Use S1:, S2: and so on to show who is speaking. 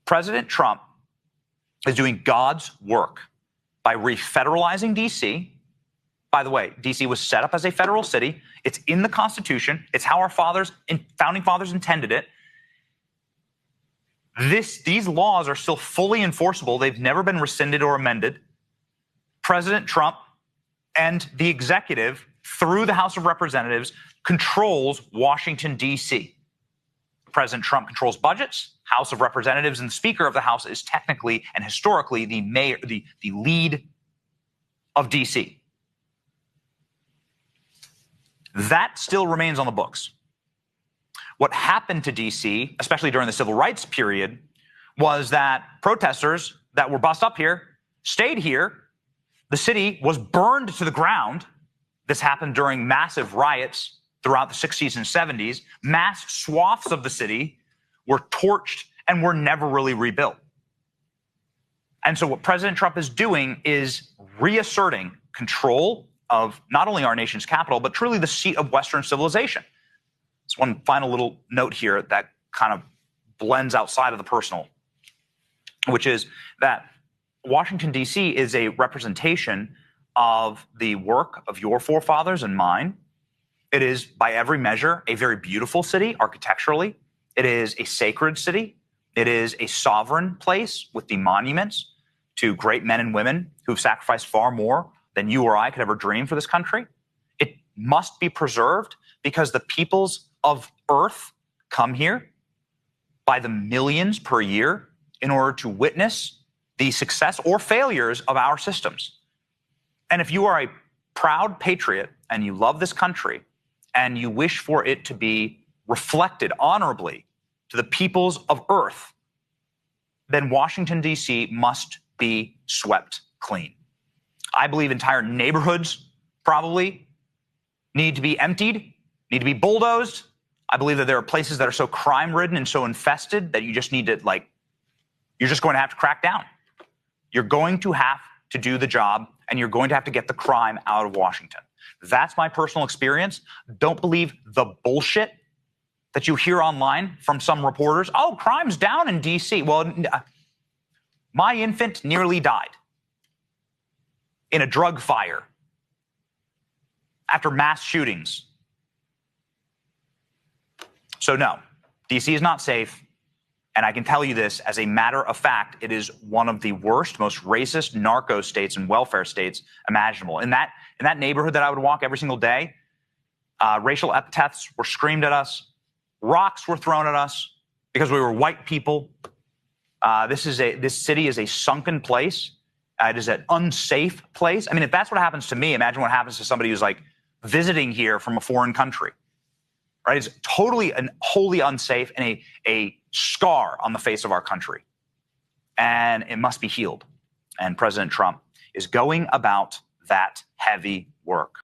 S1: President Trump is doing God's work by refederalizing D.C. By the way, D.C. was set up as a federal city. It's in the Constitution. It's how our founding fathers intended it. These laws are still fully enforceable. They've never been rescinded or amended. President Trump and the executive, through the House of Representatives, controls Washington, D.C. President Trump controls budgets. House of Representatives and the Speaker of the House is technically and historically the mayor, the lead of D.C. That still remains on the books. What happened to D.C., especially during the civil rights period, was that protesters that were bussed up here stayed here. The city was burned to the ground. This happened during massive riots throughout the 60s and 70s. Mass swaths of the city were torched and were never really rebuilt. And so what President Trump is doing is reasserting control of not only our nation's capital, but truly the seat of Western civilization. There's one final little note here that kind of blends outside of the personal, which is that Washington, D.C. is a representation of the work of your forefathers and mine. It is, by every measure, a very beautiful city architecturally. It is a sacred city. It is a sovereign place with the monuments to great men and women who've sacrificed far more than you or I could ever dream for this country. It must be preserved because the peoples of Earth come here by the millions per year in order to witness the success or failures of our systems. And if you are a proud patriot and you love this country and you wish for it to be reflected honorably to the peoples of Earth, then Washington, D.C. must be swept clean. I believe entire neighborhoods probably need to be emptied, need to be bulldozed. I believe that there are places that are so crime-ridden and so infested that you just need to, you're just going to have to crack down. You're going to have to do the job, and you're going to have to get the crime out of Washington. That's my personal experience. Don't believe the bullshit that you hear online from some reporters. Oh, crime's down in D.C. Well, my infant nearly died in a drug fire after mass shootings. So no, D.C. is not safe. And I can tell you this as a matter of fact, it is one of the worst, most racist narco states and welfare states imaginable. In that neighborhood that I would walk every single day, racial epithets were screamed at us, rocks were thrown at us because we were white people. This city is a sunken place. It is an unsafe place. I mean, if that's what happens to me, imagine what happens to somebody who's visiting here from a foreign country. Right? It's totally and wholly unsafe and a scar on the face of our country. And it must be healed. And President Trump is going about that heavy work.